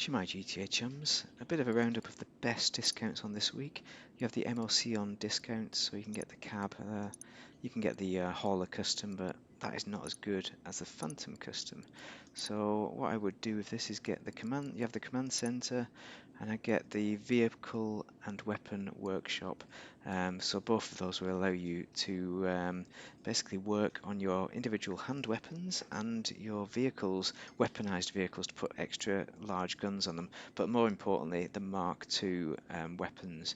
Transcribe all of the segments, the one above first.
My GTA chums, a bit of a roundup of the best discounts on this week. You have the MLC on discount, so you can get the cab, you can get the hauler custom, but that is not as good as the Phantom custom. So what I would do with this is get the command, you have the command center, and I get the vehicle and weapon workshop. So both of those will allow you to basically work on your individual hand weapons and your vehicles, weaponized vehicles, to put extra large guns on them, but more importantly the Mark II weapons,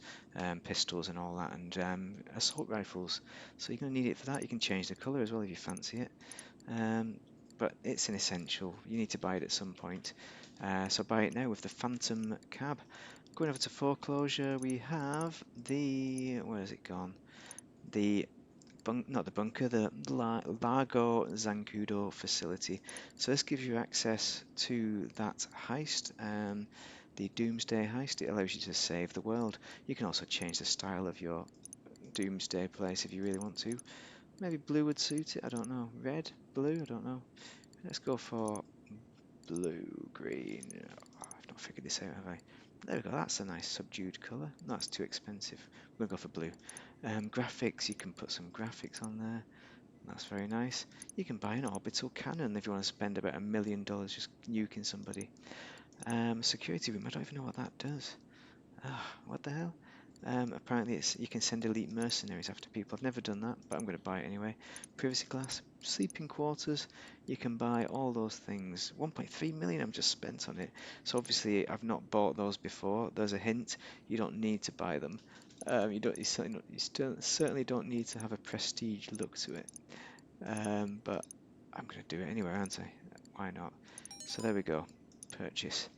pistols and all that, and assault rifles. So you're going to need it for that. You can change the color as well if you fancy it, but it's an essential. You need to buy it at some point, so buy it now with the Phantom cab. Going over to Foreclosure, we have the, where has it gone, the not the bunker, the Largo Zancudo facility. So this gives you access to that heist, the Doomsday heist. It allows you to save the world. You can also change the style of your Doomsday place if you really want to. Maybe blue would suit it, I don't know. Red? Blue? I don't know. Let's go for blue, green. Oh, I've not figured this out, have I? There we go, that's a nice subdued colour. That's too expensive. We'll go for blue. Graphics, you can put some graphics on there. That's very nice. You can buy an orbital cannon if you want to spend about $1 million just nuking somebody. Security room, I don't even know what that does. What the hell? Apparently you can send elite mercenaries after people. I've never done that, but I'm going to buy it anyway. Privacy glass, sleeping quarters, you can buy all those things. 1.3 million I've just spent on it. So obviously I've not bought those before. There's a hint, you don't need to buy them. You certainly don't need to have a prestige look to it. But I'm going to do it anyway, aren't I? Why not? So there we go, purchase.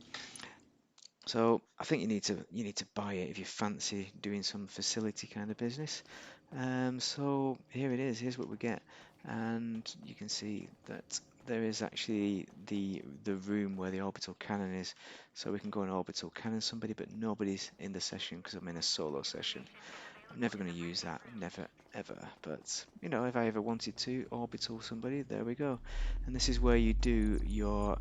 So I think you need to buy it if you fancy doing some facility kind of business. So here it is. Here's what we get, and you can see that there is actually the room where the orbital cannon is. So we can go and orbital cannon somebody, but nobody's in the session because I'm in a solo session. I'm never going to use that, never ever. But you know, if I ever wanted to orbital somebody, there we go. And this is where you do your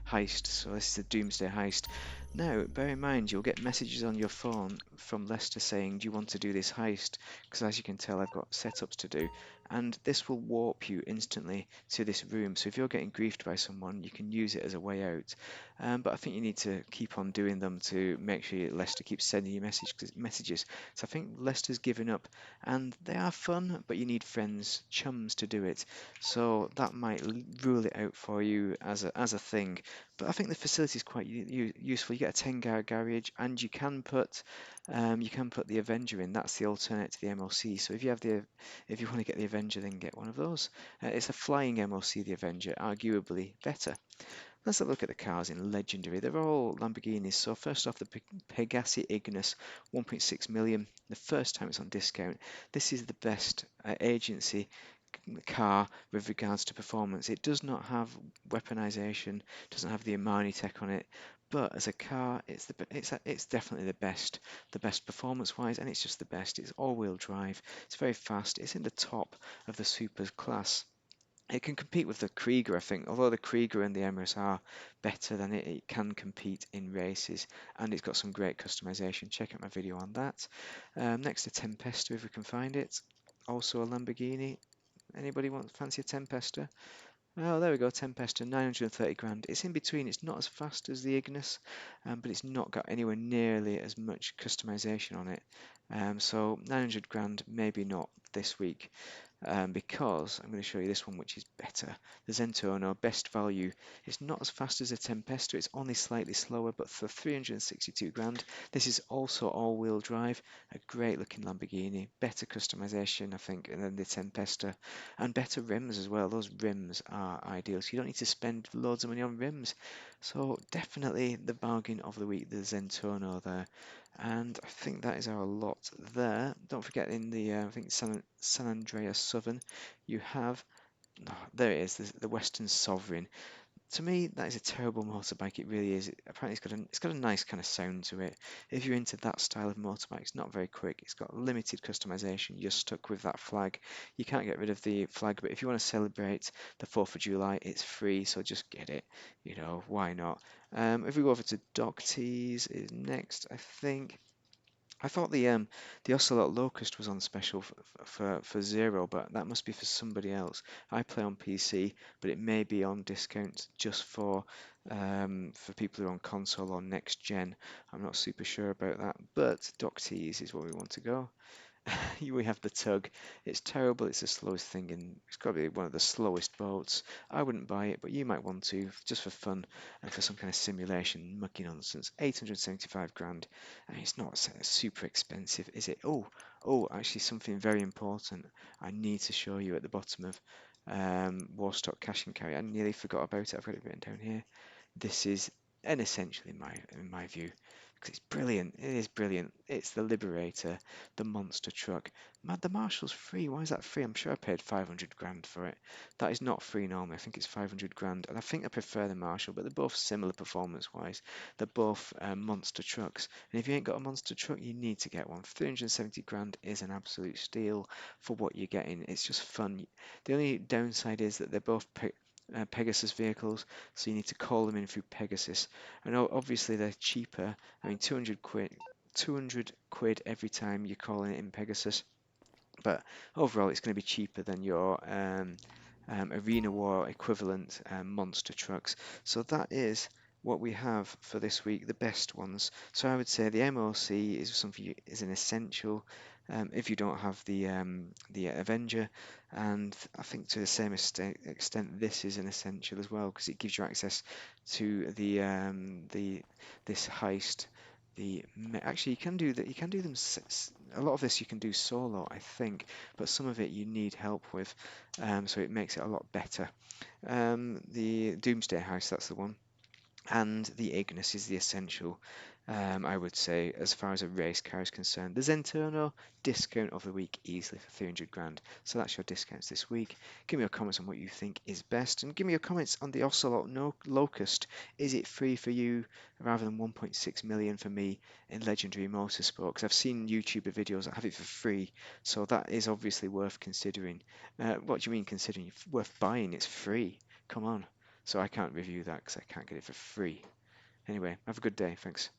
heist. So this is the Doomsday heist. Now, bear in mind, you'll get messages on your phone from Lester saying, "Do you want to do this heist?" Because as you can tell, I've got setups to do, and this will warp you instantly to this room. So if you're getting griefed by someone, you can use it as a way out. But I think you need to keep on doing them to make sure Lester keeps sending you messages. So I think Lester's given up, and they are fun, but you need friends, chums to do it. So that might rule it out for you as a thing. But I think the facility is quite useful. You get a 10 garage, and you can put the Avenger in. That's the alternate to the MLC. So if you want to get the Avenger, then get one of those. It's a flying MLC, the Avenger, arguably better. Let's have a look at the cars in Legendary. They're all Lamborghinis. So first off, the Pegassi Ignis, 1.6 million. The first time it's on discount. This is the best agency car with regards to performance. It does not have weaponization, doesn't have the Armani tech on it, but as a car, it's definitely the best performance-wise, and it's just the best. It's all-wheel drive. It's very fast. It's in the top of the super class. It can compete with the Krieger, I think. Although the Krieger and the Emirates are better than it can compete in races, and it's got some great customization. Check out my video on that. Next, to Tempesta, if we can find it. Also a Lamborghini. Anybody want fancy a Tempesta? Oh, there we go, Tempesta, 930 grand. It's in between. It's not as fast as the Ignis, but it's not got anywhere nearly as much customization on it. So 900 grand, maybe not this week. Because I'm going to show you this one, which is better. The Zentorno, best value. It's not as fast as a Tempesta, it's only slightly slower, but for 362 grand, this is also all-wheel drive, a great looking Lamborghini, better customization, I think, than the Tempesta, and better rims as well. Those rims are ideal, so you don't need to spend loads of money on rims. So definitely the bargain of the week, the Zentorno there. And I think that is our lot there. Don't forget in the I think San Andreas Southern, you have there it is, the Western Sovereign. To me, that is a terrible motorbike. It really is. Apparently, it's got a nice kind of sound to it. If you're into that style of motorbike, it's not very quick. It's got limited customization. You're stuck with that flag. You can't get rid of the flag, but if you want to celebrate the 4th of July, it's free, so just get it. Why not? If we go over to Dock Tees is next, I think. I thought the Ocelot Locust was on special for zero, but that must be for somebody else. I play on PC, but it may be on discount just for people who are on console or next gen. I'm not super sure about that, but Dock Tees is where we want to go. We have the tug. It's terrible. It's the slowest thing, and it's got to be one of the slowest boats. I wouldn't buy it, but you might want to, just for fun and for some kind of simulation, mucky nonsense. 875 grand, and it's not super expensive, is it? Actually, something very important I need to show you at the bottom of Warstock Cash and Carry. I nearly forgot about it. I've got it written down here. This is an essential in my view because it's brilliant. It is brilliant. It's the Liberator, the monster truck. Man, the Marshall's free. Why is that free? I'm sure I paid 500 grand for it. That is not free normally. I think it's 500 grand, and I think I prefer the Marshall, but they're both similar performance-wise. They're both monster trucks, and if you ain't got a monster truck, you need to get one. 370 grand is an absolute steal for what you're getting. It's just fun. The only downside is that they're both Pegasus vehicles, so you need to call them in through Pegasus. And obviously they're cheaper. I mean, 200 quid every time you're calling it in Pegasus. But overall, it's going to be cheaper than your Arena War equivalent monster trucks. So that is what we have for this week, the best ones. So I would say the MOC is something is an essential if you don't have the Avenger, and I think to the same extent this is an essential as well because it gives you access to the this heist. Actually, you can do that. You can do them. A lot of this you can do solo, I think, but some of it you need help with, so it makes it a lot better. The Doomsday House, that's the one, and the Ignis is the essential, I would say, as far as a race car is concerned. The Zenturno, discount of the week easily for 300 grand. So that's your discounts this week. Give me your comments on what you think is best, and give me your comments on the Ocelot Locust. Is it free for you rather than 1.6 million for me in Legendary Motorsport? Because I've seen YouTuber videos that have it for free, so that is obviously worth considering. What do you mean considering? Worth buying? It's free. Come on. So I can't review that because I can't get it for free. Anyway, have a good day. Thanks.